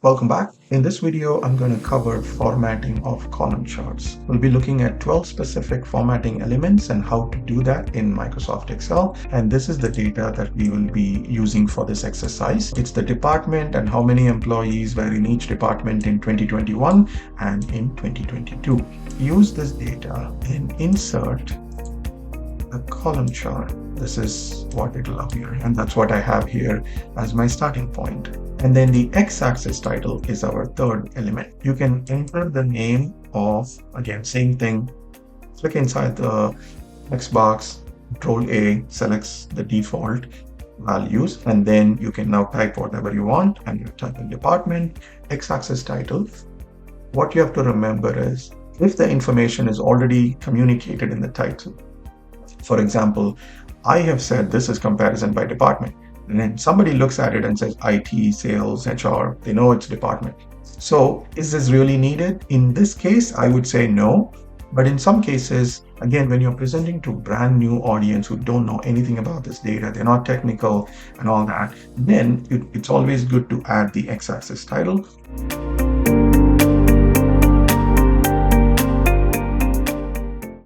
Welcome back. In this video, I'm going to cover formatting of column charts. We'll be looking at 12 specific formatting elements and how to do that in Microsoft Excel. And this is the data that we will be using for this exercise. It's the department and how many employees were in each department in 2021 and in 2022. Use this data and insert a column chart. This is what it'll appear, and that's what I have here as my starting point. And then the x-axis title is our third element. You can enter the name of, again, same thing, click inside the text box, Control A selects the default values, and then you can now type whatever you want, and you type in department, x-axis title. What you have to remember is if the information is already communicated in the title, for example, I have said this is comparison by department, and then somebody looks at it and says IT, sales, HR, they know it's department. So is this really needed? In this case, I would say no. But in some cases, again, when you're presenting to brand new audience who don't know anything about this data, they're not technical and all that, then it's always good to add the x-axis title.